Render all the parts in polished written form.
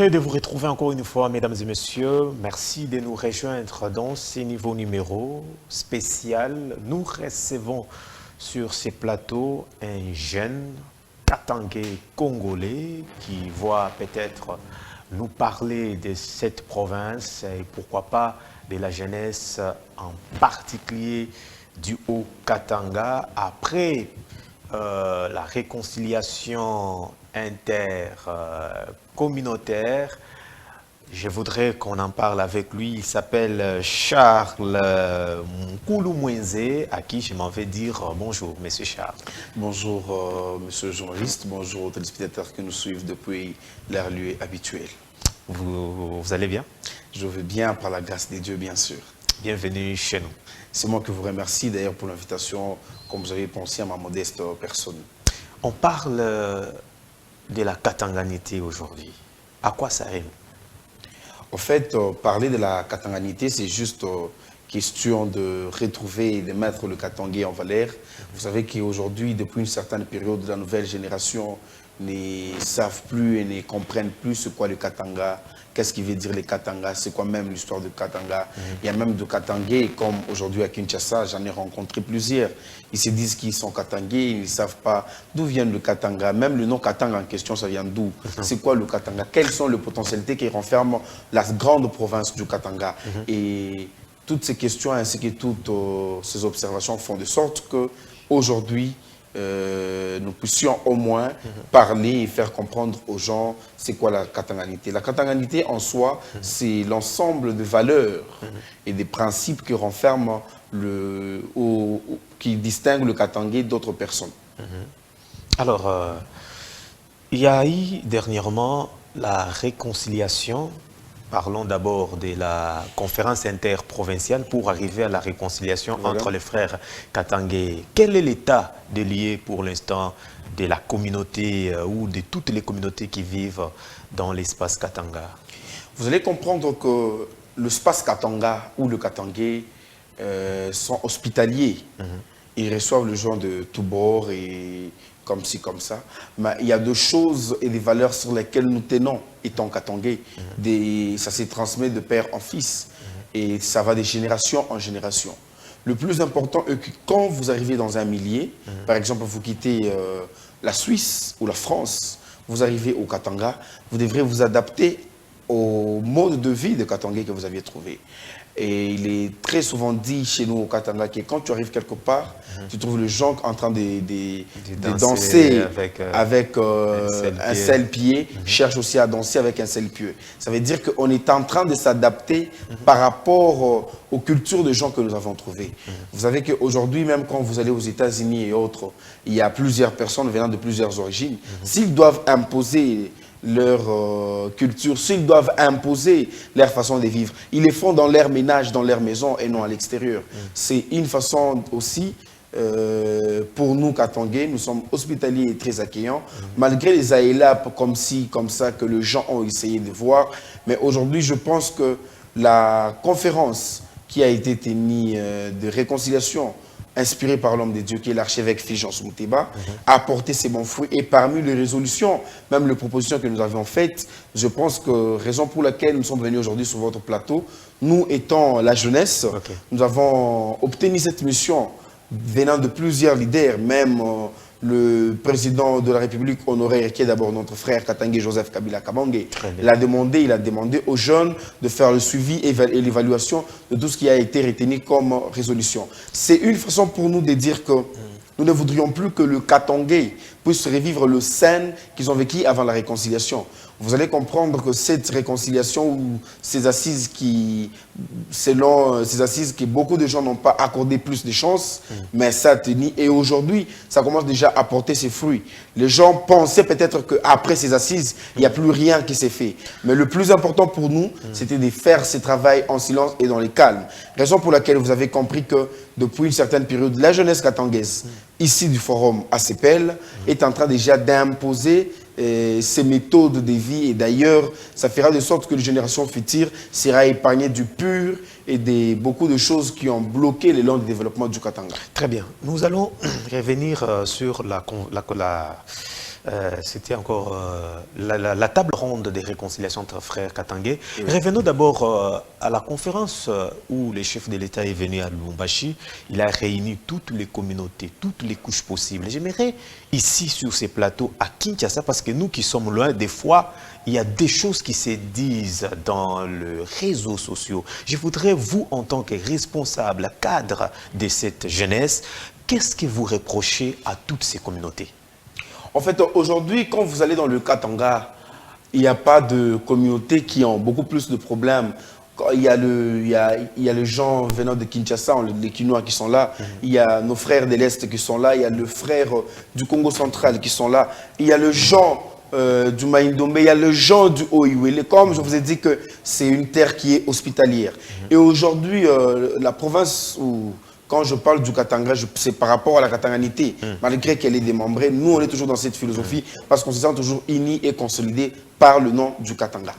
Heureux de vous retrouver encore une fois, mesdames et messieurs. Merci de nous rejoindre dans ce nouveau numéro spécial. Nous recevons sur ces plateaux un jeune Katangais congolais qui va peut-être nous parler de cette province et pourquoi pas de la jeunesse en particulier du Haut-Katanga après la réconciliation intercommunautaire. Je voudrais qu'on en parle avec lui. Il s'appelle Charles Moukoulou-Mwenze, à qui je m'en vais dire bonjour, monsieur Charles. Bonjour, monsieur le journaliste. Bonjour aux téléspectateurs qui nous suivent depuis leur lieu habituel. Vous allez bien? Je vais bien, par la grâce de Dieu, bien sûr. Bienvenue chez nous. C'est moi qui vous remercie d'ailleurs pour l'invitation, comme vous avez pensé à ma modeste personne. On parle de la katanganité aujourd'hui. À quoi ça rime? En fait, parler de la katanganité, c'est juste question de retrouver et de mettre le katangais en valeur. Vous savez qu'aujourd'hui, depuis une certaine période, la nouvelle génération ne savent plus et ne comprennent plus ce qu'est le katanga. Qu'est-ce qui veut dire le katanga? C'est quoi même l'histoire du katanga? Il y a même de katangais, comme aujourd'hui à Kinshasa, j'en ai rencontré plusieurs. Ils se disent qu'ils sont katangais, ils ne savent pas d'où vient le katanga. Même le nom katanga en question, ça vient d'où? C'est quoi le katanga? Quelles sont les potentialités qui renferment la grande province du katanga? Et toutes ces questions ainsi que toutes ces observations font de sorte qu'aujourd'hui, nous puissions au moins parler et faire comprendre aux gens c'est quoi la katanganité. La katanganité en soi, c'est l'ensemble de valeurs et des principes qui renferment, qui distinguent le katangais d'autres personnes. Alors, il y a eu dernièrement la réconciliation. Parlons d'abord de la conférence interprovinciale pour arriver à la réconciliation entre les frères katangais. Quel est l'état de lié pour l'instant de la communauté ou de toutes les communautés qui vivent dans l'espace katanga? Vous allez comprendre que l'espace katanga ou le katangais sont hospitaliers. Ils reçoivent les gens de tous bords et comme ci, comme ça. Mais il y a des choses et des valeurs sur lesquelles nous tenons, étant katangais. Ça se transmet de père en fils. Et ça va de génération en génération. Le plus important est que quand vous arrivez dans un millier, par exemple, vous quittez la Suisse ou la France, vous arrivez au Katanga, vous devrez vous adapter au mode de vie de katangais que vous aviez trouvé. Et il est très souvent dit chez nous au Katanga que quand tu arrives quelque part, tu trouves les gens en train de danser avec un seul pied, cherche aussi à danser avec un seul pied. Ça veut dire qu'on est en train de s'adapter par rapport aux cultures de gens que nous avons trouvées. Vous savez qu'aujourd'hui, même quand vous allez aux États-Unis et autres, il y a plusieurs personnes venant de plusieurs origines. S'ils doivent imposer leur culture, s'ils doivent imposer leur façon de vivre, ils le font dans leur ménage, dans leur maison et non à l'extérieur. C'est une façon aussi, pour nous katangais, nous sommes hospitaliers et très accueillants, malgré les aléas comme ci, comme ça, que les gens ont essayé de voir. Mais aujourd'hui, je pense que la conférence qui a été tenue de réconciliation, inspiré par l'homme de Dieu qui est l'archevêque Fulgence Moutéba, a apporté ses bons fruits. Et parmi les résolutions, même les propositions que nous avions faites, je pense que raison pour laquelle nous sommes venus aujourd'hui sur votre plateau, nous étant la jeunesse, nous avons obtenu cette mission venant de plusieurs leaders, même le président de la République honoraire, qui est d'abord notre frère katangais Joseph Kabila Kabange, il a demandé aux jeunes de faire le suivi et l'évaluation de tout ce qui a été retenu comme résolution. C'est une façon pour nous de dire que nous ne voudrions plus que le katangais puisse revivre le scène qu'ils ont vécu avant la réconciliation. Vous allez comprendre que cette réconciliation ou ces assises qui, selon ces assises que beaucoup de gens n'ont pas accordé plus de chance, mais ça a tenu. Et aujourd'hui, ça commence déjà à porter ses fruits. Les gens pensaient peut-être qu'après ces assises, il n'y a plus rien qui s'est fait. Mais le plus important pour nous, c'était de faire ce travail en silence et dans le calme. Raison pour laquelle vous avez compris que depuis une certaine période, la jeunesse katangaise, ici du forum ACPL, est en train déjà d'imposer ces méthodes de vie. Et d'ailleurs, ça fera de sorte que les générations futures sera épargnées du pur et de beaucoup de choses qui ont bloqué le long du développement du Katanga. Très bien. Nous allons revenir sur C'était encore la table ronde des réconciliations entre frères katangais. Oui. Revenons d'abord à la conférence où le chef de l'État est venu à Lubumbashi. Il a réuni toutes les communautés, toutes les couches possibles. J'aimerais ici, sur ces plateaux, à Kinshasa, parce que nous qui sommes loin, des fois, il y a des choses qui se disent dans les réseaux sociaux. Je voudrais, vous, en tant que responsable, cadre de cette jeunesse, qu'est-ce que vous reprochez à toutes ces communautés? En fait, aujourd'hui, quand vous allez dans le Katanga, il n'y a pas de communautés qui ont beaucoup plus de problèmes. Il y a les gens venant de Kinshasa, les Kinois qui sont là. Il y a nos frères de l'Est qui sont là. Il y a le frère du Congo central qui sont là. Il y a le gens du Maïndombe. Il y a le gens du Oiwele. Comme je vous ai dit que c'est une terre qui est hospitalière. Et aujourd'hui, la province où... Quand je parle du Katanga, c'est par rapport à la katanganité. Malgré qu'elle est démembrée, nous, on est toujours dans cette philosophie parce qu'on se sent toujours unis et consolidés par le nom du Katanga.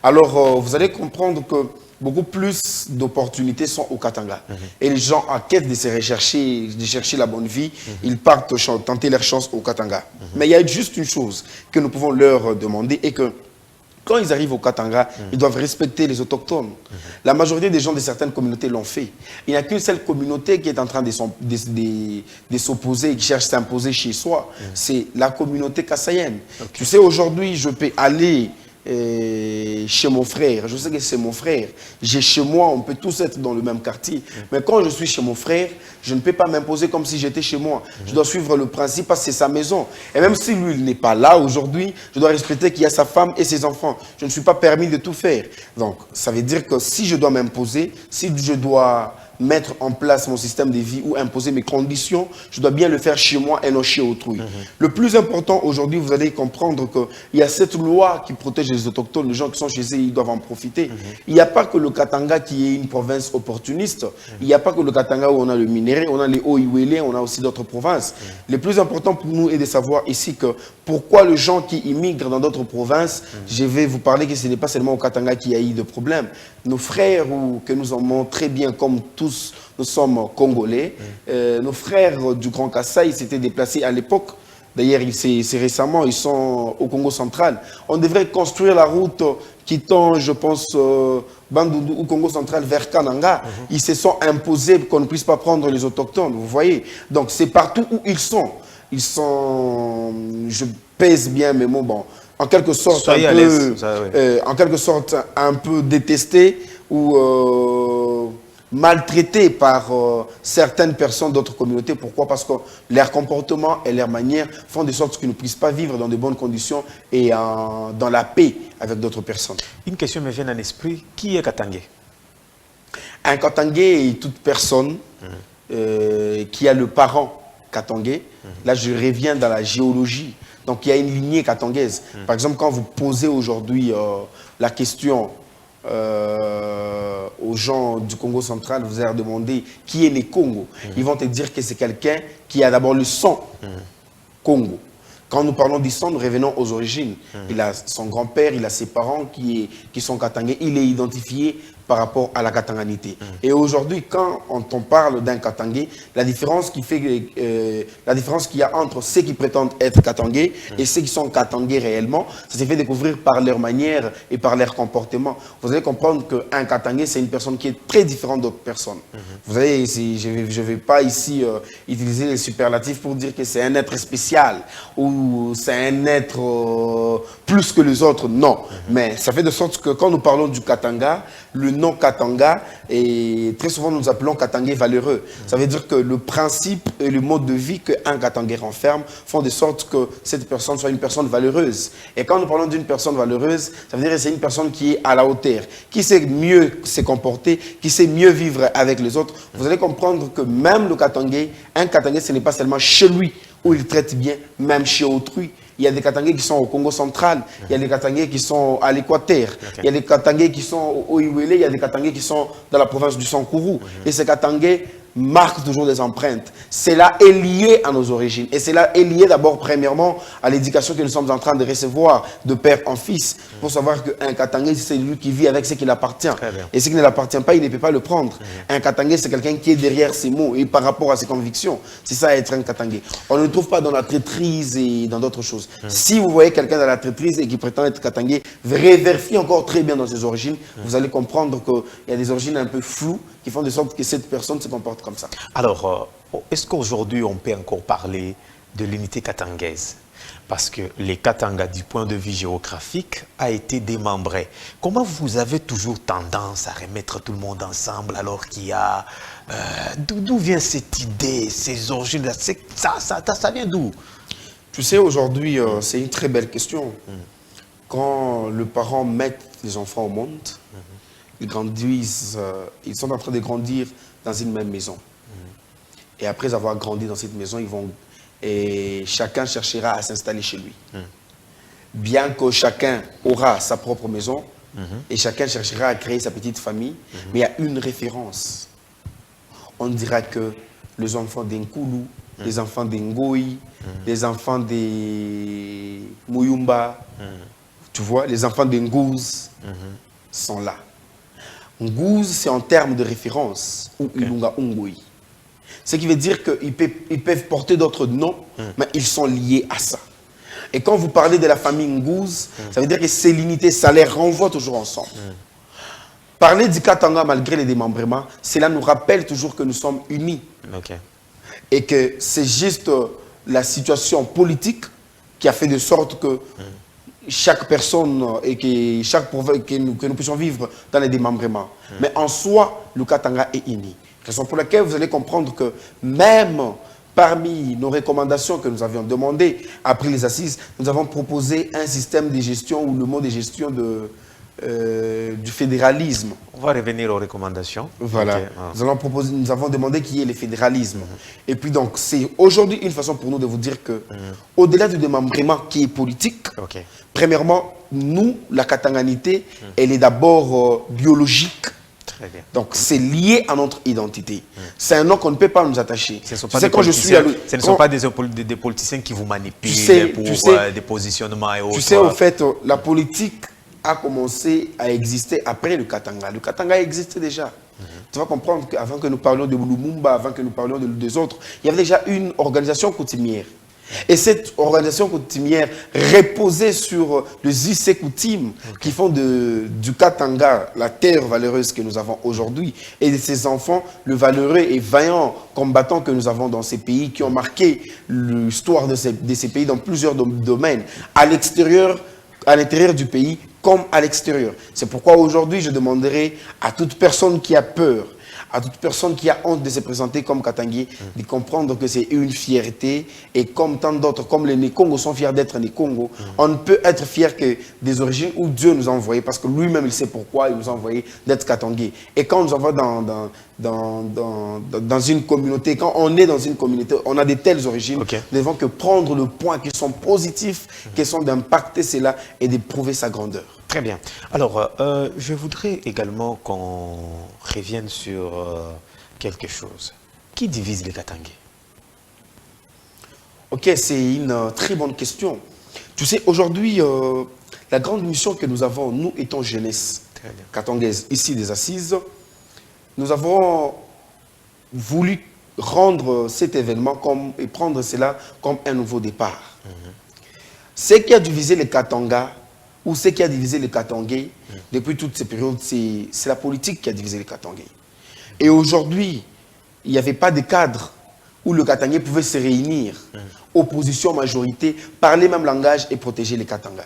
Alors, vous allez comprendre que beaucoup plus d'opportunités sont au Katanga. Et les gens, en quête de chercher la bonne vie, ils partent tenter leur chance au Katanga. Mais il y a juste une chose que nous pouvons leur demander et que quand ils arrivent au Katanga, ils doivent respecter les autochtones. La majorité des gens de certaines communautés l'ont fait. Il n'y a qu'une seule communauté qui est en train de s'opposer et qui cherche à s'imposer chez soi. C'est la communauté kassaïenne. Tu sais, aujourd'hui, je peux aller chez mon frère. Je sais que c'est mon frère. J'ai chez moi, on peut tous être dans le même quartier. Mais quand je suis chez mon frère, je ne peux pas m'imposer comme si j'étais chez moi. Je dois suivre le principe parce que c'est sa maison. Et même si lui, il n'est pas là aujourd'hui, je dois respecter qu'il y a sa femme et ses enfants. Je ne suis pas permis de tout faire. Donc, ça veut dire que si je dois m'imposer, si je dois mettre en place mon système de vie ou imposer mes conditions, je dois bien le faire chez moi et non chez autrui. Le plus important aujourd'hui, vous allez comprendre qu'il y a cette loi qui protège les autochtones, les gens qui sont chez eux, ils doivent en profiter. Il n'y a pas que le Katanga qui est une province opportuniste, il n'y a pas que le Katanga où on a le minerai, on a les Oiwele, on a aussi d'autres provinces. Le plus important pour nous est de savoir ici que pourquoi les gens qui immigrent dans d'autres provinces, je vais vous parler que ce n'est pas seulement au Katanga qu'il y a eu de problèmes. Nos frères, que nous aimons très bien comme tous, nous sommes Congolais, nos frères du Grand Kassai s'étaient déplacés à l'époque. D'ailleurs, c'est récemment, ils sont au Congo central. On devrait construire la route quittant, je pense, Bandundu ou Congo central vers Kananga. Ils se sont imposés qu'on ne puisse pas prendre les autochtones, vous voyez. Donc, c'est partout où ils sont. Ils sont, je pèse bien mes mots, bon, en quelque sorte, en quelque sorte un peu détestés ou maltraités par certaines personnes d'autres communautés. Pourquoi? Parce que leur comportement et leur manière font de sorte qu'ils ne puissent pas vivre dans de bonnes conditions et dans la paix avec d'autres personnes. Une question me vient à l'esprit. Qui est Katangé? Un Katangé est toute personne qui a le parent Katangé. Là, je reviens dans la géologie. Donc, il y a une lignée katangaise. Par exemple, quand vous posez aujourd'hui la question aux gens du Congo central, vous allez leur demander qui est les Congo. Ils vont te dire que c'est quelqu'un qui a d'abord le sang Congo. Quand nous parlons du sang, nous revenons aux origines. Il a son grand-père, il a ses parents qui sont katangais. Il est identifié par rapport à la katanganité. Et aujourd'hui, quand on parle d'un katangais, la différence qu'il y a entre ceux qui prétendent être katangais et ceux qui sont katangais réellement, ça s'est fait découvrir par leur manière et par leur comportement. Vous allez comprendre qu'un katangais, c'est une personne qui est très différente d'autres personnes. Vous allez, je ne vais pas ici utiliser les superlatifs pour dire que c'est un être spécial ou c'est un être plus que les autres. Non. Mais ça fait de sorte que quand nous parlons du Katanga, le nom Katanga, et très souvent nous appelons Katangais valeureux. Ça veut dire que le principe et le mode de vie qu'un Katangais renferme font de sorte que cette personne soit une personne valeureuse. Et quand nous parlons d'une personne valeureuse, ça veut dire que c'est une personne qui est à la hauteur, qui sait mieux se comporter, qui sait mieux vivre avec les autres. Vous allez comprendre que même le Katangais, un Katangais, ce n'est pas seulement chez lui où il traite bien, même chez autrui. Il y a des Katangais qui sont au Congo central, il y a des Katangais qui sont à l'Équateur, il y a des Katangais qui sont au Iwele, il y a des Katangais qui sont dans la province du Sankourou. Et ces Katangais marque toujours des empreintes. Cela est lié à nos origines. Et cela est lié d'abord, premièrement, à l'éducation que nous sommes en train de recevoir de père en fils. Pour savoir qu'un Katangé, c'est lui qui vit avec ce qui l'appartient. Et ce qui ne l'appartient pas, il ne peut pas le prendre. Un Katangé, c'est quelqu'un qui est derrière ses mots et par rapport à ses convictions. C'est ça être un Katangé. On ne le trouve pas dans la traîtrise et dans d'autres choses. Si vous voyez quelqu'un dans la traîtrise et qui prétend être Katangé, vérifiez encore très bien dans ses origines. Vous allez comprendre qu'il y a des origines un peu floues qui font de sorte que cette personne se comporte comme ça. Alors, est-ce qu'aujourd'hui, on peut encore parler de l'unité katangaise? Parce que les Katanga, du point de vue géographique, a été démembré. Comment vous avez toujours tendance à remettre tout le monde ensemble alors qu'il y a... d'où vient cette idée, ces origines? Ça vient d'où? Tu sais, aujourd'hui, c'est une très belle question. Quand le parent met les enfants au monde, ils grandissent, ils sont en train de grandir dans une même maison. Et après avoir grandi dans cette maison, et chacun cherchera à s'installer chez lui. Bien que chacun aura sa propre maison, et chacun cherchera à créer sa petite famille, mais il y a une référence. On dira que les enfants d'Enkoulou, les enfants d'Engoi, les enfants de Muyumba, tu vois, les enfants d'Ngouz sont là. Ngouz, c'est en termes de référence, ou Ilunga Ungoi. Ce qui veut dire qu'ils peuvent porter d'autres noms, mais ils sont liés à ça. Et quand vous parlez de la famille Ngouz, ça veut dire que ces l'unité, ça les renvoie toujours ensemble. Parler du Katanga malgré les démembrements, cela nous rappelle toujours que nous sommes unis. Et que c'est juste la situation politique qui a fait de sorte que chaque personne et que nous puissions vivre dans les démembrements. Mais en soi, le Katanga est uni. Raison pour laquelle vous allez comprendre que même parmi nos recommandations que nous avions demandées après les assises, nous avons proposé un système de gestion ou le mot de gestion du fédéralisme. On va revenir aux recommandations. Voilà. Nous avons demandé qu'il y ait le fédéralisme. Et puis donc, c'est aujourd'hui une façon pour nous de vous dire que, au-delà du démembrement qui est politique, premièrement, nous, la katanganité, elle est d'abord biologique. Très bien. Donc, c'est lié à notre identité. C'est un nom qu'on ne peut pas nous attacher. Ce ne sont pas des politiciens qui vous manipulent pour des positionnements et autres. Tu sais, au fait, la politique a commencé à exister après le Katanga. Le Katanga existe déjà. Tu vas comprendre qu'avant que nous parlions de Lumumba, avant que nous parlions des autres, il y avait déjà une organisation coutumière. Et cette organisation coutumière reposait sur les us et coutumes qui font du Katanga la terre valeureuse que nous avons aujourd'hui et de ces enfants le valeureux et vaillant combattant que nous avons dans ces pays qui ont marqué l'histoire de ces pays dans plusieurs domaines, à l'intérieur du pays comme à l'extérieur. C'est pourquoi aujourd'hui je demanderai à toute personne qui a peur, à toute personne qui a honte de se présenter comme Katangé, de comprendre que c'est une fierté. Et comme tant d'autres, comme les Nékongo sont fiers d'être Nékongo, on ne peut être fier que des origines où Dieu nous a envoyés, parce que lui-même, il sait pourquoi il nous a envoyés d'être Katangé. Et quand nous envoie dans une communauté, quand on est dans une communauté, on a de telles origines, nous devons que prendre le point qui sont positifs, qui sont d'impacter cela et de prouver sa grandeur. Très bien. Alors, je voudrais également qu'on revienne sur quelque chose. Qui divise les Katangais? Ok, c'est une très bonne question. Tu sais, aujourd'hui, la grande mission que nous avons, nous étant jeunesse katangaise, ici des assises, nous avons voulu rendre cet événement et prendre cela comme un nouveau départ. Ce qui a divisé les Katangas, ou ce qui a divisé les Katangais, depuis toutes ces périodes, c'est la politique qui a divisé les Katangais. Et aujourd'hui, il n'y avait pas de cadre où le Katangais pouvait se réunir, opposition, majorité, parler même langage et protéger les Katangas.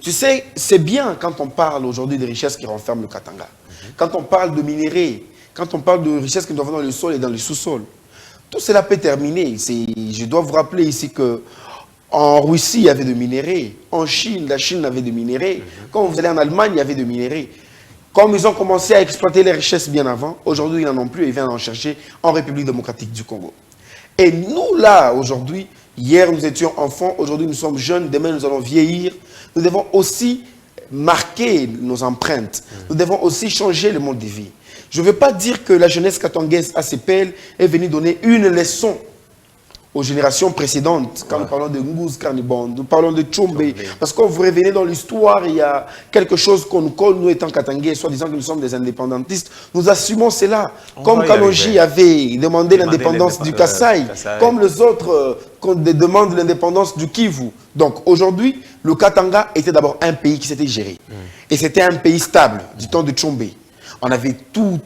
Tu sais, c'est bien quand on parle aujourd'hui des richesses qui renferment le Katanga. Quand on parle de minéraux, quand on parle de richesses qui nous avons dans le sol et dans le sous-sol. Tout cela peut terminer. Je dois vous rappeler ici que en Russie, il y avait des minéraux. En Chine, la Chine avait des minéraux. Quand vous allez en Allemagne, il y avait des minéraux. Comme ils ont commencé à exploiter les richesses bien avant, aujourd'hui, ils n'en ont plus et ils viennent en chercher en République démocratique du Congo. Et nous, là, aujourd'hui, hier, nous étions enfants, aujourd'hui, nous sommes jeunes, demain, nous allons vieillir. Nous devons aussi marquer nos empreintes. Nous devons aussi changer le mode de vie. Je ne veux pas dire que la jeunesse katangaise ACPL est venue donner une leçon aux générations précédentes, quand nous parlons de Ngouz Carnibon, nous parlons de Tchombe, parce que quand vous revenez dans l'histoire, il y a quelque chose qu'on nous colle, nous étant Katangais, soit disant que nous sommes des indépendantistes, nous assumons cela. Comme Kanoji avait demandé l'indépendance du Kasaï, comme les autres demandent l'indépendance du Kivu. Donc aujourd'hui, le Katanga était d'abord un pays qui s'était géré. Et c'était un pays stable, du temps de Tchombe. On avait tout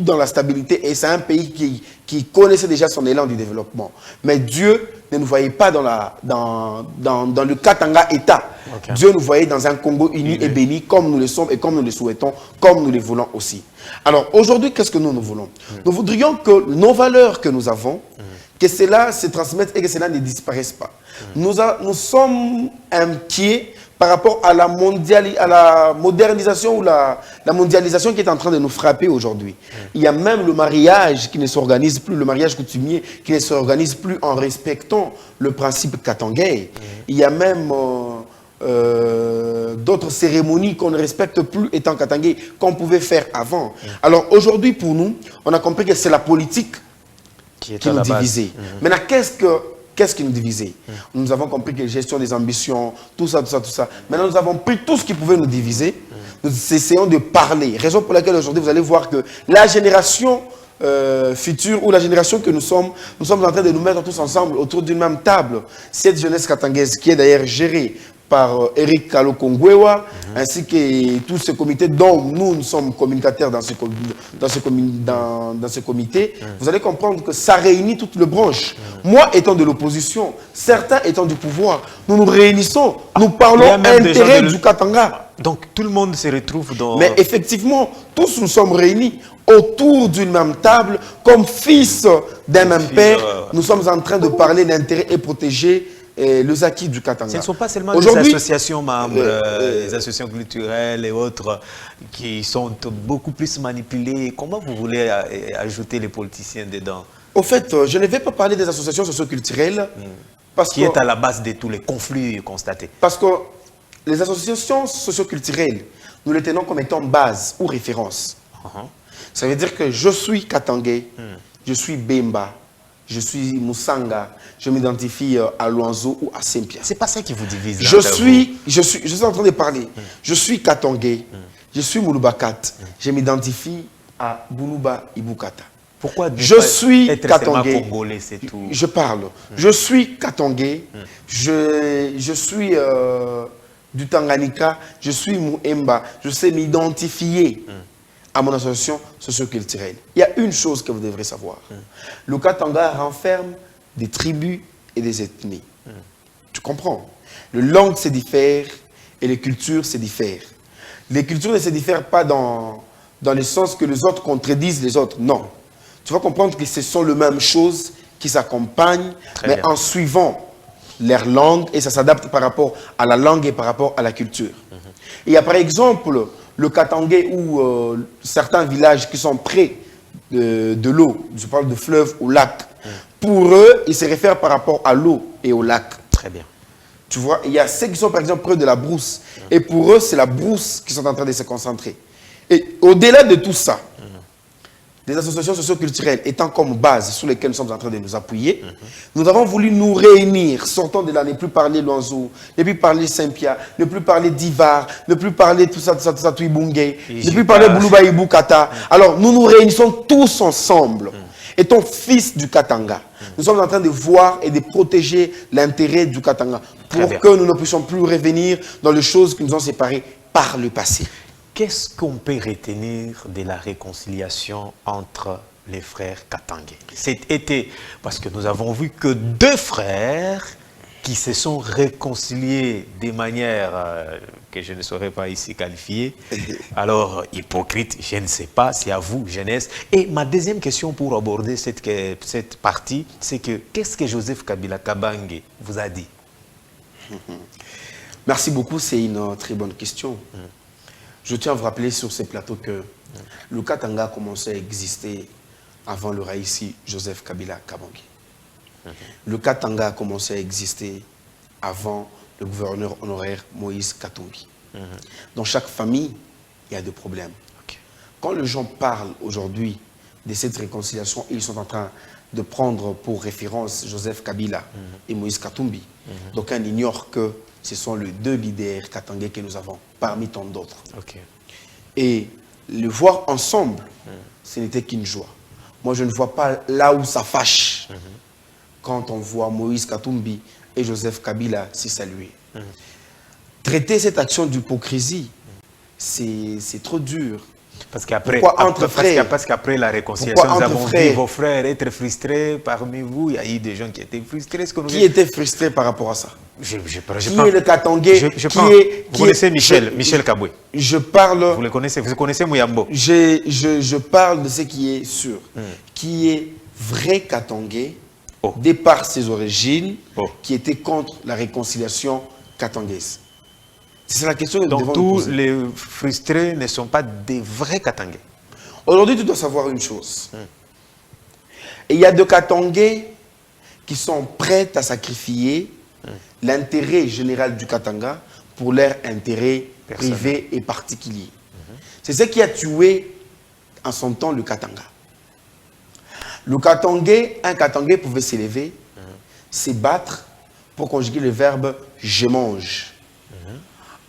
dans la stabilité et c'est un pays qui connaissait déjà son élan du développement. Mais Dieu ne nous voyait pas dans le Katanga État. Okay. Dieu nous voyait dans un Congo uni et béni comme nous le sommes et comme nous le souhaitons, comme nous le voulons aussi. Alors aujourd'hui, qu'est-ce que nous voulons? Nous voudrions que nos valeurs que nous avons, que cela se transmette et que cela ne disparaisse pas. Nous sommes inquiets par rapport à la modernisation ou la mondialisation qui est en train de nous frapper aujourd'hui. Il y a même le mariage qui ne s'organise plus, le mariage coutumier qui ne s'organise plus en respectant le principe katangais. Il y a même d'autres cérémonies qu'on ne respecte plus étant katangais, qu'on pouvait faire avant. Alors aujourd'hui, pour nous, on a compris que c'est la politique qui nous divisait. Maintenant, qu'est-ce qui nous divisait? Nous avons compris que la gestion des ambitions, tout ça. Maintenant, nous avons pris tout ce qui pouvait nous diviser. Nous essayons de parler. Raison pour laquelle aujourd'hui, vous allez voir que la génération future ou la génération que nous sommes en train de nous mettre tous ensemble autour d'une même table. Cette jeunesse katangaise qui est d'ailleurs gérée par Eric Kalokongwewa, ainsi que tout ce comité dont nous sommes communicateurs dans ce comité, vous allez comprendre que ça réunit toute le branche. Moi étant de l'opposition, certains étant du pouvoir, nous nous réunissons, nous parlons intérêt du Katanga. Donc tout le monde se retrouve dans... Mais effectivement, tous nous sommes réunis autour d'une même table, comme fils d'un même père, nous sommes en train de parler d'intérêt et protéger les acquis du Katanga. Ce ne sont pas seulement les associations membres, les associations culturelles et autres qui sont beaucoup plus manipulées. Comment vous voulez ajouter les politiciens dedans? Au fait, je ne vais pas parler des associations socioculturelles. Qui est à la base de tous les conflits constatés. Parce que les associations socioculturelles, nous les tenons comme étant base ou référence. Ça veut dire que je suis Katangais, je suis Bemba, je suis Moussanga, je m'identifie à Luanzo ou à Saint-Pierre. C'est pas ça qui vous divise. Je suis en train de parler. Je suis Katangais, je suis Mouloubakat, je m'identifie à Boulouba Ibukata. Pourquoi je suis Katangais, congolais, c'est tout. Je parle. Je suis Katangais, je suis du Tanganyika, je suis Mouemba, je sais m'identifier à mon association socioculturelle. Il y a une chose que vous devrez savoir. Le Katanga renferme des tribus et des ethnies. Tu comprends? Les langues se diffèrent et les cultures se diffèrent. Les cultures ne se diffèrent pas dans le sens que les autres contredisent les autres. Non. Tu vas comprendre que ce sont les mêmes choses qui s'accompagnent, mais en suivant leur langue, et ça s'adapte par rapport à la langue et par rapport à la culture. Il y a par exemple le Katangais ou certains villages qui sont près de l'eau, je parle de fleuve ou lac. Pour eux, ils se réfèrent par rapport à l'eau et au lac. Très bien. Tu vois, il y a ceux qui sont par exemple près de la brousse. Et pour eux, c'est la brousse qui sont en train de se concentrer. Et au-delà de tout ça, des associations socioculturelles étant comme base sur lesquelles nous sommes en train de nous appuyer, nous avons voulu nous réunir, sortant de là, ne plus parler Luanzo, ne plus parler Saint-Pierre, ne plus parler d'Ivar, ne plus parler tout ça, Tuibungé, ne plus parler Boulouba Ibukata. Alors, nous nous réunissons tous ensemble, étant fils du Katanga. Nous sommes en train de voir et de protéger l'intérêt du Katanga pour que nous ne puissions plus revenir dans les choses qui nous ont séparés par le passé. Qu'est-ce qu'on peut retenir de la réconciliation entre les frères katangais? Cet été, parce que nous avons vu que deux frères qui se sont réconciliés de manière que je ne saurais pas ici qualifier. Alors, hypocrite, je ne sais pas, c'est à vous, jeunesse. Et ma deuxième question pour aborder cette partie, c'est que qu'est-ce que Joseph Kabila Kabange vous a dit? Merci beaucoup, c'est une très bonne question. Je tiens à vous rappeler sur ces plateaux que le Katanga a commencé à exister avant le Raïssi Joseph Kabila Kabange. Le Katanga a commencé à exister avant le gouverneur honoraire Moïse Katumbi. Dans chaque famille, il y a des problèmes. quand les gens parlent aujourd'hui de cette réconciliation, ils sont en train de prendre pour référence Joseph Kabila et Moïse Katumbi. Donc, on ignore que ce sont les deux leaders katangais que nous avons, parmi tant d'autres. Okay. Et le voir ensemble, ce n'était qu'une joie. Moi, je ne vois pas là où ça fâche quand on voit Moïse Katumbi et Joseph Kabila se saluer. Traiter cette action d'hypocrisie, c'est trop dur. Parce qu'après la réconciliation, nous avons vu vos frères être frustrés. Parmi vous, il y a eu des gens qui étaient frustrés. Qui étaient frustrés par rapport à ça? Qui est le Katangais? Vous connaissez Michel Kabwe? Je parle... Vous le connaissez? Vous connaissez Mouyambo? Je parle de ce qui est sûr. Qui est vrai Katangais, de par ses origines, qui était contre la réconciliation katangaise. C'est la question que nous devons nous poser. Donc tous les frustrés ne sont pas des vrais Katangais. Aujourd'hui, tu dois savoir une chose. Et il y a des Katangais qui sont prêts à sacrifier l'intérêt général du Katanga pour leur intérêt privé et particulier. C'est ce qui a tué en son temps le Katanga. Le Katangais, un Katangais pouvait s'élever, se battre pour conjuguer le verbe « je mange ».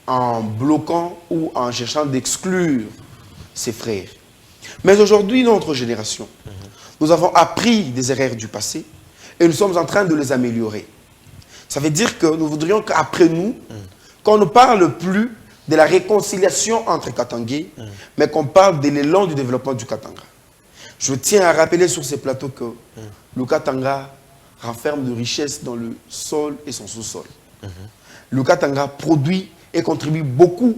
En bloquant ou en cherchant d'exclure ses frères. Mais aujourd'hui, notre génération, nous avons appris des erreurs du passé et nous sommes en train de les améliorer. Ça veut dire que nous voudrions qu'après nous, qu'on ne parle plus de la réconciliation entre Katangais, mais qu'on parle de l'élan du développement du Katanga. Je tiens à rappeler sur ces plateaux que le Katanga renferme de richesses dans le sol et son sous-sol. Le Katanga produit et contribue beaucoup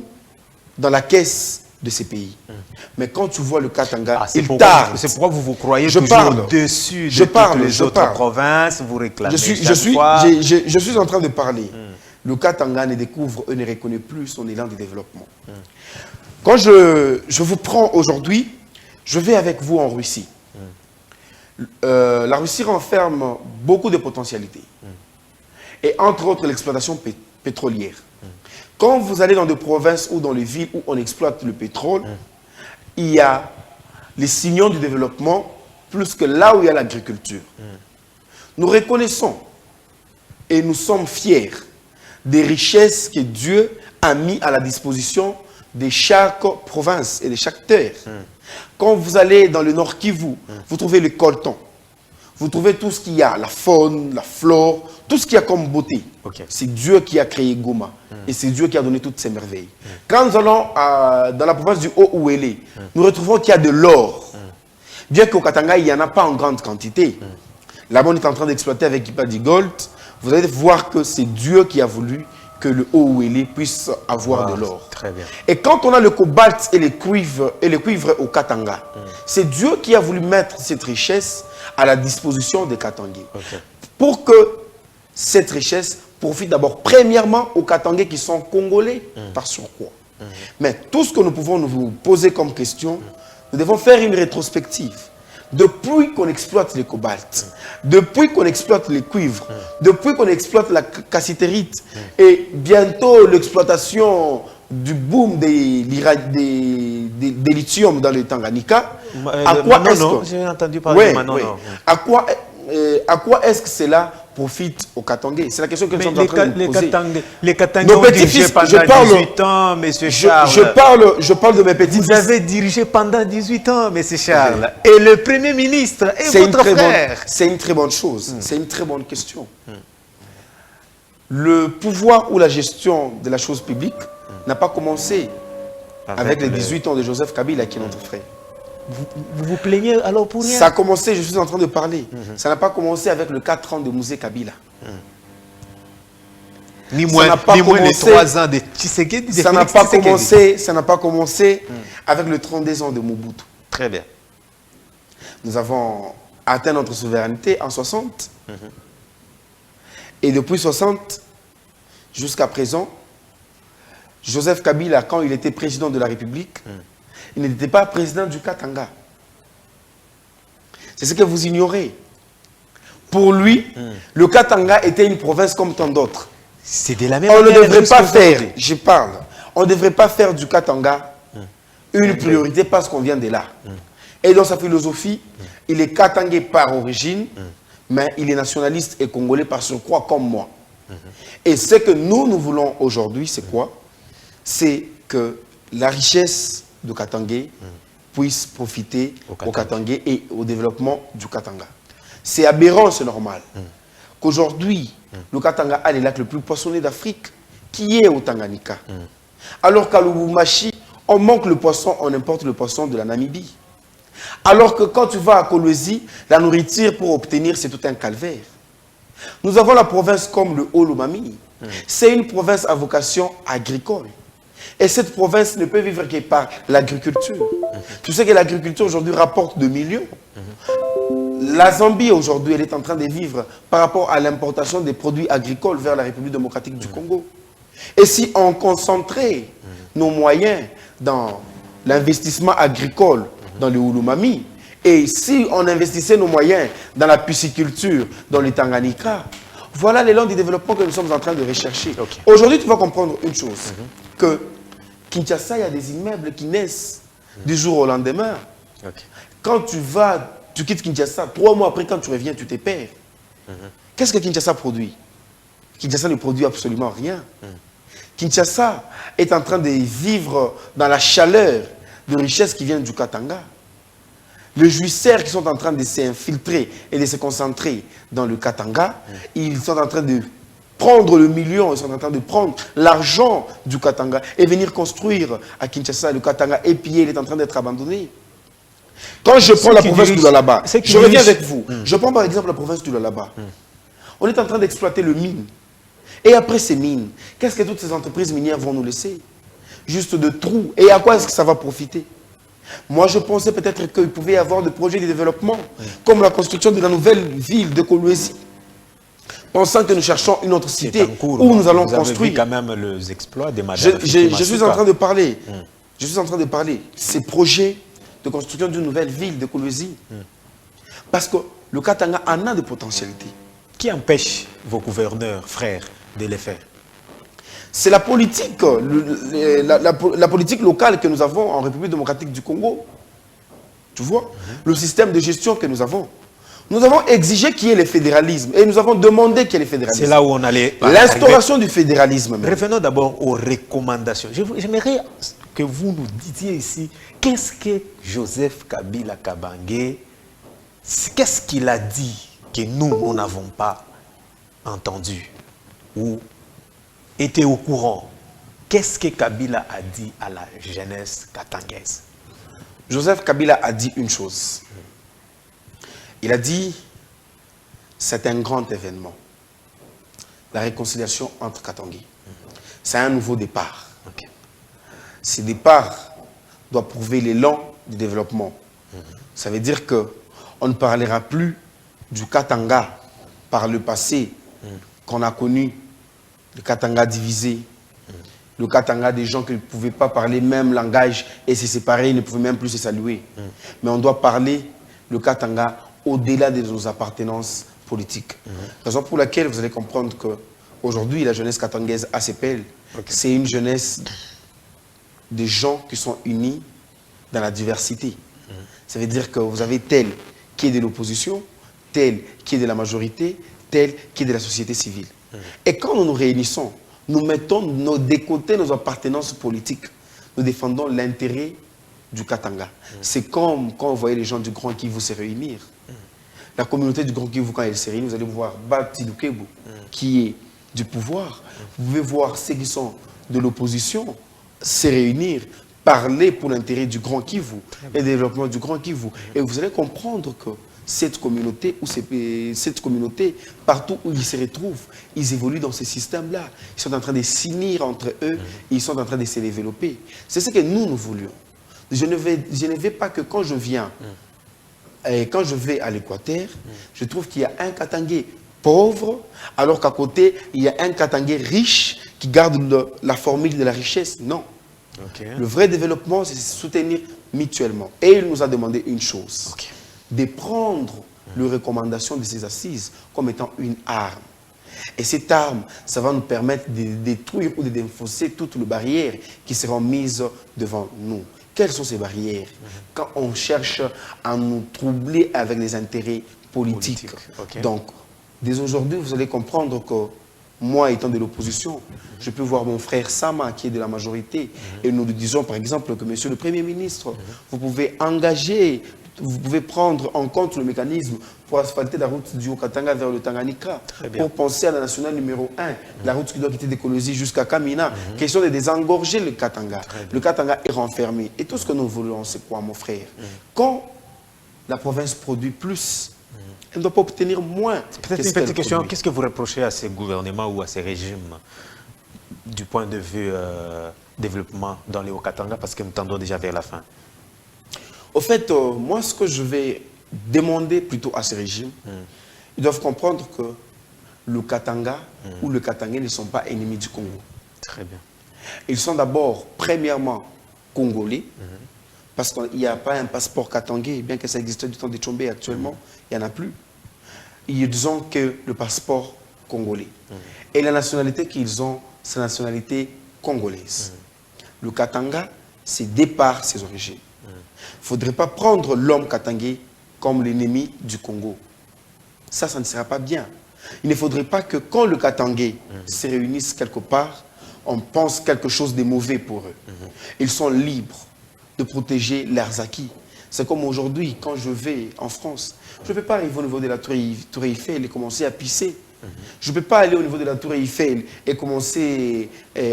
dans la caisse de ces pays. Mais quand tu vois le Katanga, il tarde. C'est pourquoi vous croyez toujours dessus de toutes les autres provinces, vous réclamez je suis en train de parler. Le Katanga ne découvre et ne reconnaît plus son élan de développement. Quand je vous prends aujourd'hui, je vais avec vous en Russie. La Russie renferme beaucoup de potentialités. Et entre autres, l'exploitation pétrolière. Quand vous allez dans des provinces ou dans les villes où on exploite le pétrole, il y a les signaux du développement plus que là où il y a l'agriculture. Nous reconnaissons et nous sommes fiers des richesses que Dieu a mis à la disposition de chaque province et de chaque terre. Quand vous allez dans le Nord Kivu, vous trouvez le coltan. Vous trouvez tout ce qu'il y a, la faune, la flore, tout ce qu'il y a comme beauté. C'est Dieu qui a créé Goma. Et c'est Dieu qui a donné toutes ces merveilles. Quand nous allons dans la province du Haut-Ouélé, nous retrouvons qu'il y a de l'or. Bien qu'au Katanga, il n'y en a pas en grande quantité. Là-bas, on est en train d'exploiter avec Ipadi Gold. Vous allez voir que c'est Dieu qui a voulu que le Haut-Ouélé puisse avoir de l'or. Et quand on a le cobalt et les cuivres au Katanga, c'est Dieu qui a voulu mettre cette richesse à la disposition des Katangais. Pour que cette richesse profite d'abord, premièrement, aux Katangais qui sont congolais par surcroît. Mais tout ce que nous pouvons nous poser comme question, nous devons faire une rétrospective. Depuis qu'on exploite le cobalt, depuis qu'on exploite les cuivres, depuis qu'on exploite la cassitérite, et bientôt l'exploitation du boom des lithium dans le Tanganyika, à quoi est-ce que... j'ai entendu parler à quoi est-ce que cela profite aux Katangais? C'est la question que nous sommes en train de poser. Les Katangais ont dirigé pendant 18 ans, M. Charles. Je parle de mes petits-fils. Vous avez dirigé pendant 18 ans, M. Charles. Et le Premier ministre et votre frère. C'est une très bonne chose. C'est une très bonne question. Le pouvoir ou la gestion de la chose publique n'a pas commencé avec les 18 ans de Joseph Kabila, qui est notre frère. Vous vous plaignez alors pour rien? Ça a commencé, je suis en train de parler. Ça n'a pas commencé avec le 4 ans de Mouzé Kabila. Ni moins les 3 ans de Tshisekedi. Ça n'a pas commencé avec le 32 ans de Mobutu. Très bien. Nous avons atteint notre souveraineté en 60. Et depuis 60 jusqu'à présent, Joseph Kabila, quand il était président de la République, il n'était pas président du Katanga. C'est ce que vous ignorez. Pour lui, le Katanga était une province comme tant d'autres. C'est de la même On ne devrait pas faire, je parle, on ne devrait pas faire du Katanga une priorité parce qu'on vient de là. Et dans sa philosophie, il est katangé par origine, mais il est nationaliste et congolais par surcroît comme moi. Et ce que nous voulons aujourd'hui, c'est quoi? C'est que la richesse de Katangé puisse profiter au Katangé et au développement du Katanga. C'est aberrant, c'est normal. Qu'aujourd'hui, le Katanga a les lacs le plus poissonnés d'Afrique, qui est au Tanganyika. Alors qu'à Lubumbashi, on manque le poisson, on importe le poisson de la Namibie. Alors que quand tu vas à Kolwezi, la nourriture pour obtenir, c'est tout un calvaire. Nous avons la province comme le Haut-Lomami. C'est une province à vocation agricole. Et cette province ne peut vivre que par l'agriculture. Tu sais que l'agriculture aujourd'hui rapporte 2 millions. La Zambie aujourd'hui, elle est en train de vivre par rapport à l'importation des produits agricoles vers la République démocratique du Congo. Et si on concentrait nos moyens dans l'investissement agricole dans le Haut-Lomami, et si on investissait nos moyens dans la pisciculture, dans le Tanganyika, voilà l'élan du développement que nous sommes en train de rechercher. Aujourd'hui, tu vas comprendre une chose, que Kinshasa, il y a des immeubles qui naissent du jour au lendemain. Quand tu quittes Kinshasa, 3 mois après, quand tu reviens, tu te perds. Qu'est-ce que Kinshasa produit? Kinshasa ne produit absolument rien. Kinshasa est en train de vivre dans la chaleur de richesses qui viennent du Katanga. Les jouisseurs qui sont en train de s'infiltrer et de se concentrer dans le Katanga, ils sont en train de prendre le million, ils sont en train de prendre l'argent du Katanga et venir construire à Kinshasa le Katanga, et puis il est en train d'être abandonné. Quand je prends la province du Lualaba, je reviens avec vous. Je prends par exemple la province du Lualaba. On est en train d'exploiter le mine. Et après ces mines, qu'est-ce que toutes ces entreprises minières vont nous laisser? Juste de trous. Et à quoi est-ce que ça va profiter? Moi, je pensais peut-être qu'il pouvait y avoir des projets de développement, comme la construction de la nouvelle ville de Kolwezi, pensant que nous cherchons une autre cité où nous allons construire. Vu quand même les exploits des Madame. Je suis en train de parler. Je suis en train de parler. Ces projets de construction d'une nouvelle ville de Kolwezi. Parce que le Katanga en a des potentialités. Qui empêche vos gouverneurs, frères, de les faire? C'est la politique, la politique locale que nous avons en République démocratique du Congo. Tu vois? Le système de gestion que nous avons. Nous avons exigé qu'il y ait le fédéralisme et nous avons demandé qu'il y ait le fédéralisme. C'est là où on allait... L'instauration du fédéralisme. Même. Revenons d'abord aux recommandations. J'aimerais que vous nous disiez ici, qu'est-ce que Joseph Kabila Kabange, qu'est-ce qu'il a dit que nous n'avons pas entendu ou était au courant? Qu'est-ce que Kabila a dit à la jeunesse katangaise? Joseph Kabila a dit une chose. Il a dit, c'est un grand événement. La réconciliation entre Katangais. C'est un nouveau départ. Ce départ doit prouver l'élan du développement. Ça veut dire qu'on ne parlera plus du Katanga par le passé qu'on a connu, le Katanga divisé, le Katanga des gens qui ne pouvaient pas parler même langage et se séparer, ils ne pouvaient même plus se saluer. Mais on doit parler le Katanga au-delà de nos appartenances politiques. Raison pour laquelle vous allez comprendre qu'aujourd'hui, la jeunesse katangaise ACPL, c'est une jeunesse de gens qui sont unis dans la diversité. Ça veut dire que vous avez tel qui est de l'opposition, tel qui est de la majorité, tel qui est de la société civile. Et quand nous nous réunissons, nous mettons de côté nos appartenances politiques. Nous défendons l'intérêt du Katanga. C'est comme quand vous voyez les gens du Grand Kivu se réunir. La communauté du Grand Kivu, quand elle se réunit, vous allez voir Bati Lukebu, qui est du pouvoir. Vous pouvez voir ceux qui sont de l'opposition se réunir, parler pour l'intérêt du Grand Kivu et le développement du Grand Kivu. Et vous allez comprendre que cette communauté, partout où ils se retrouvent, ils évoluent dans ce système-là. Ils sont en train de s'unir entre eux, ils sont en train de se développer. C'est ce que nous voulions. Je ne vais pas que quand je viens, et quand je vais à l'Équateur, je trouve qu'il y a un Katangais pauvre, alors qu'à côté, il y a un Katangais riche qui garde la formule de la richesse. Non. Le vrai développement, c'est se soutenir mutuellement. Et il nous a demandé une chose, de prendre les recommandations de ces assises comme étant une arme. Et cette arme, ça va nous permettre de détruire ou de défausser toutes les barrières qui seront mises devant nous. Quelles sont ces barrières quand on cherche à nous troubler avec les intérêts politiques? Ok. Donc, dès aujourd'hui, vous allez comprendre que moi, étant de l'opposition, je peux voir mon frère Sama qui est de la majorité et nous lui disons par exemple que monsieur le Premier ministre, vous pouvez engager, vous pouvez prendre en compte le mécanisme pour asphalter la route du Haut-Katanga vers le Tanganyika, pour penser à la nationale numéro 1, la route qui doit quitter des Colosi jusqu'à Kamina. Question de désengorger le Katanga. Le Katanga est renfermé. Et tout ce que nous voulons, c'est quoi, mon frère? Quand la province produit plus, elle ne doit pas obtenir moins. Peut-être une petite question. Qu'est-ce que vous reprochez à ces gouvernements ou à ces régimes du point de vue développement dans les Hauts-Katanga, parce que nous tendons déjà vers la fin? Au fait, moi, ce que je vais demander plutôt à ces régimes, ils doivent comprendre que le Katanga ou le Katangais ne sont pas ennemis du Congo. Très bien. Ils sont d'abord, premièrement, congolais, parce qu'il n'y a pas un passeport katangais, bien que ça existait du temps de Tchombe actuellement, il n'y en a plus. Ils ont que le passeport congolais. Et la nationalité qu'ils ont, c'est la nationalité congolaise. Le Katanga, c'est départ ses origines. Il ne faudrait pas prendre l'homme katangais comme l'ennemi du Congo. Ça ne sera pas bien. Il ne faudrait pas que quand le Katangais se réunisse quelque part, on pense quelque chose de mauvais pour eux. Ils sont libres de protéger leurs acquis. C'est comme aujourd'hui, quand je vais en France, je ne peux pas arriver au niveau de la Tour Eiffel et commencer à pisser. Je ne peux pas aller au niveau de la Tour Eiffel et commencer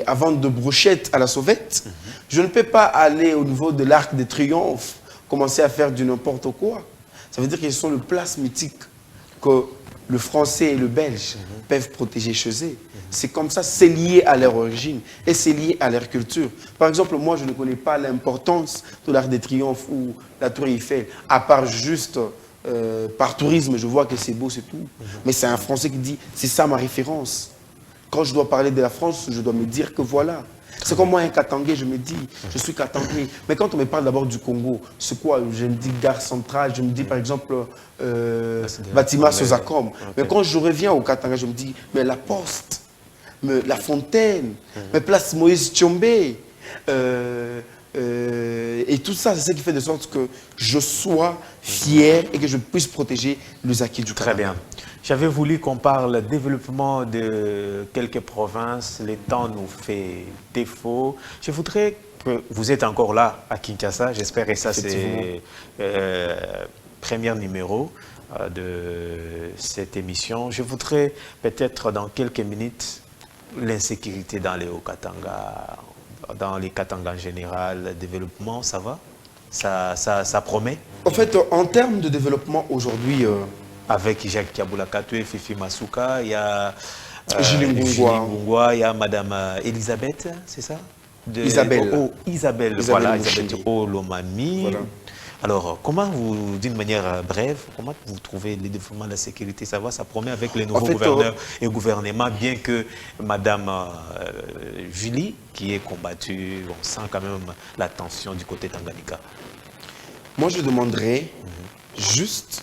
à vendre de brochettes à la sauvette. Je ne peux pas aller au niveau de l'Arc de Triomphe, commencer à faire du n'importe quoi. Ça veut dire qu'ils sont le place mythique que le Français et le Belge peuvent protéger chez eux. C'est comme ça, c'est lié à leur origine et c'est lié à leur culture. Par exemple, moi, je ne connais pas l'importance de l'Arc de Triomphe ou la Tour Eiffel, à part juste par tourisme, je vois que c'est beau, c'est tout. Mais c'est un Français qui dit, c'est ça ma référence. Quand je dois parler de la France, je dois me dire que voilà. C'est comme moi, un Katangais, je me dis, je suis Katangais. Mais quand on me parle d'abord du Congo, c'est quoi? Je me dis gare centrale, je me dis par exemple bâtiment Sozacom. Okay. Mais quand je reviens au Katanga, je me dis, mais la Poste, mais la Fontaine, mais place Moïse Tchombe. Et tout ça, c'est ce qui fait de sorte que je sois fier et que je puisse protéger les acquis du Katanga. Très bien. J'avais voulu qu'on parle développement de quelques provinces. Le temps nous fait défaut. Je voudrais que vous êtes encore là à Kinshasa, j'espère, et ça c'est premier numéro de cette émission. Je voudrais peut-être dans quelques minutes l'insécurité dans les Hauts-Katanga, dans les Katanga en général, le développement, ça va? Ça promet? En fait, en termes de développement aujourd'hui... avec Jacques Kaboulakatoué, Fifi Masuka, il y a Julie Ngungwa, il y a Madame Elisabeth, c'est ça? Isabelle. Isabelle, voilà, Isabelle Olomami. Voilà. Alors, comment vous, d'une manière brève, comment vous trouvez le développement de la sécurité? Ça va, ça promet avec les nouveaux gouverneurs et gouvernements, bien que Madame Julie, qui est combattue, on sent quand même la tension du côté Tanganyika. Moi, je demanderais juste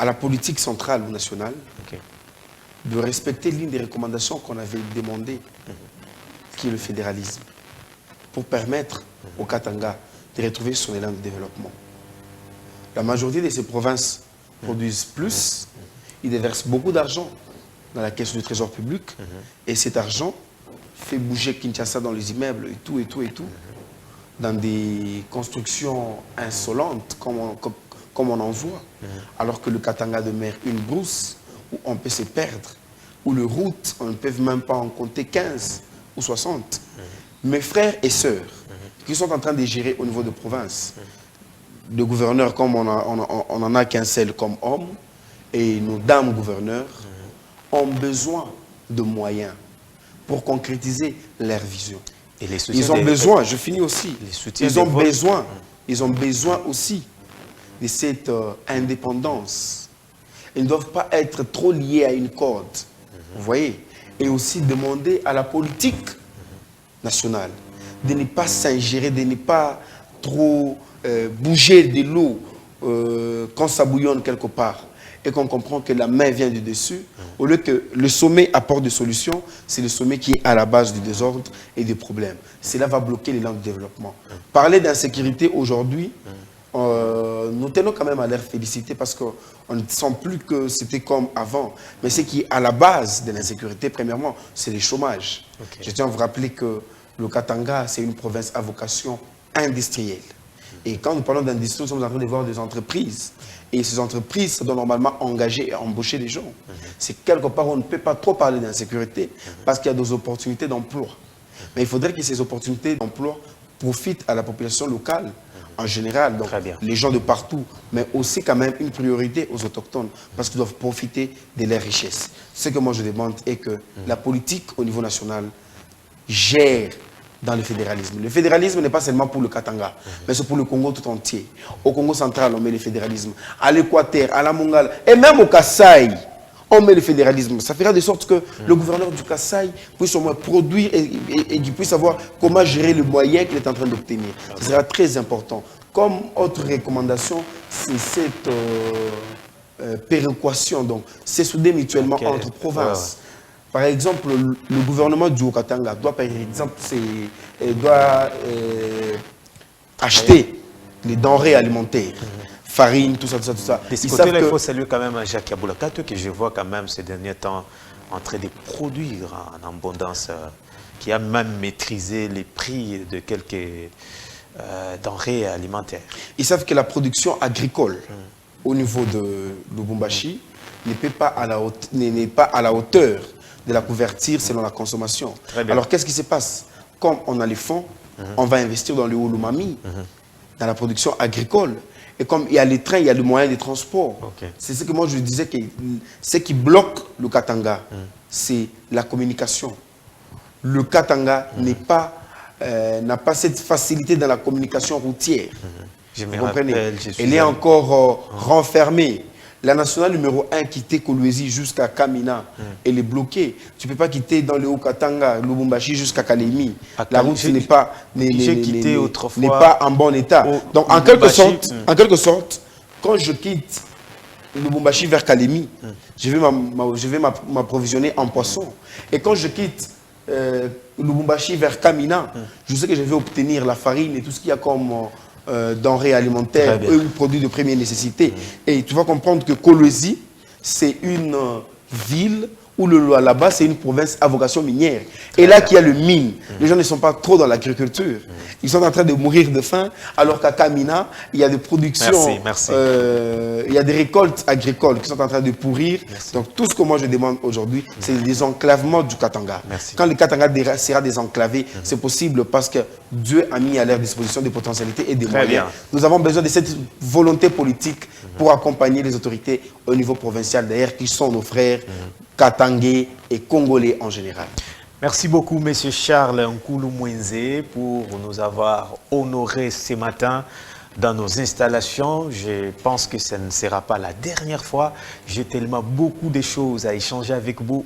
à la politique centrale ou nationale de respecter l'une des recommandations qu'on avait demandées, qui est le fédéralisme, pour permettre au Katanga de retrouver son élan de développement. La majorité de ces provinces produisent plus, ils déversent beaucoup d'argent dans la caisse du trésor public, et cet argent fait bouger Kinshasa dans les immeubles et tout, dans des constructions insolentes, comme on en voit, alors que le Katanga demeure une brousse où on peut se perdre, où les routes, on ne peut même pas en compter 15 ou 60. Mes frères et sœurs, qui sont en train de gérer au niveau de province, de gouverneurs comme on en a qu'un seul comme homme, et nos dames gouverneurs ont besoin de moyens pour concrétiser leur vision. Et ils ont besoin, je finis aussi, ils ont besoin aussi de cette indépendance. Ils ne doivent pas être trop liés à une corde, vous voyez. Et aussi demander à la politique nationale de ne pas s'ingérer, de ne pas trop bouger de l'eau quand ça bouillonne quelque part. Et qu'on comprend que la main vient du dessus, Au lieu que le sommet apporte des solutions, c'est le sommet qui est à la base du désordre et des problèmes. Cela va bloquer l'élan de développement. Parler d'insécurité aujourd'hui, nous tenons quand même à leur féliciter parce qu'on ne sent plus que c'était comme avant. Mais ce qui est à la base de l'insécurité, premièrement, c'est le chômage. Okay. Je tiens à vous rappeler que le Katanga, c'est une province à vocation industrielle. Et quand nous parlons d'industrie, nous sommes en train de voir des entreprises. Et ces entreprises doivent normalement engager et embaucher des gens. C'est quelque part où on ne peut pas trop parler d'insécurité parce qu'il y a des opportunités d'emploi. Mais il faudrait que ces opportunités d'emploi profitent à la population locale en général, donc les gens de partout, mais aussi quand même une priorité aux autochtones parce qu'ils doivent profiter de leurs richesses. Ce que moi je demande est que la politique au niveau national gère dans le fédéralisme. Le fédéralisme n'est pas seulement pour le Katanga, mais c'est pour le Congo tout entier. Au Congo central, on met le fédéralisme. À l'Équateur, à la Mongala, et même au Kasaï, on met le fédéralisme. Ça fera de sorte que le gouverneur du Kasaï puisse au moins produire et qu'il puisse savoir comment gérer le moyen qu'il est en train d'obtenir. Ce sera très important. Comme autre recommandation, c'est cette péréquation. Donc, c'est soudé mutuellement entre provinces. Par exemple, le gouvernement du Haut-Katanga doit, par exemple, acheter les denrées alimentaires. Farine, tout ça, tout ça, tout ça. De ce côté-là, il faut saluer quand même Jacques Yaboulakato, que je vois quand même ces derniers temps en train de produire en abondance, qui a même maîtrisé les prix de quelques denrées alimentaires. Ils savent que la production agricole au niveau de Lubumbashi n'est pas à la hauteur de la couverture selon la consommation. Alors, qu'est-ce qui se passe? Comme on a les fonds, on va investir dans le Olumami, dans la production agricole. Et comme il y a les trains, il y a le moyen de transport. C'est ce que moi je disais, que ce qui bloque le Katanga, c'est la communication. Le Katanga n'a pas cette facilité dans la communication routière. Vous comprenez? Elle est encore renfermée. La nationale numéro 1 quitter Kolwezi jusqu'à Kamina, elle est bloquée. Tu ne peux pas quitter dans le Haut-Katanga, Lubumbashi jusqu'à Kalemi. La route n'est pas en bon état. Donc en quelque sorte, quand je quitte Lubumbashi vers Kalemi, je vais m'approvisionner en poisson. Et quand je quitte Lubumbashi vers Kamina, je sais que je vais obtenir la farine et tout ce qu'il y a comme denrées alimentaires, produits de première nécessité. Et tu vas comprendre que Kolwezi, c'est une ville où là-bas, c'est une province à vocation minière. Et là qu'il y a le mine, les gens ne sont pas trop dans l'agriculture. Ils sont en train de mourir de faim, alors qu'à Kamina, il y a des productions, il y a des récoltes agricoles qui sont en train de pourrir. Donc tout ce que moi je demande aujourd'hui, c'est le désenclavement du Katanga. Quand le Katanga sera désenclavé, c'est possible parce que Dieu a mis à leur disposition des potentialités et des moyens. Nous avons besoin de cette volonté politique pour accompagner les autorités au niveau provincial, d'ailleurs, qui sont nos frères katangais et congolais en général. Merci beaucoup, M. Charles Nkoulou Mwenze, pour nous avoir honorés ce matin dans nos installations. Je pense que ce ne sera pas la dernière fois. J'ai tellement beaucoup de choses à échanger avec vous.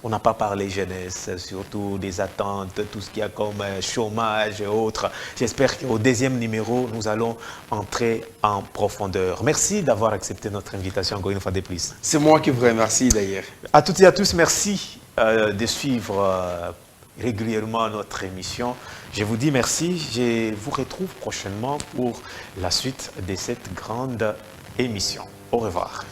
On n'a pas parlé jeunesse, surtout des attentes, tout ce qu'il y a comme chômage et autres. J'espère qu'au deuxième numéro, nous allons entrer en profondeur. Merci d'avoir accepté notre invitation encore une fois de plus. C'est moi qui vous remercie d'ailleurs. À toutes et à tous, merci de suivre régulièrement notre émission. Je vous dis merci. Je vous retrouve prochainement pour la suite de cette grande émission. Au revoir.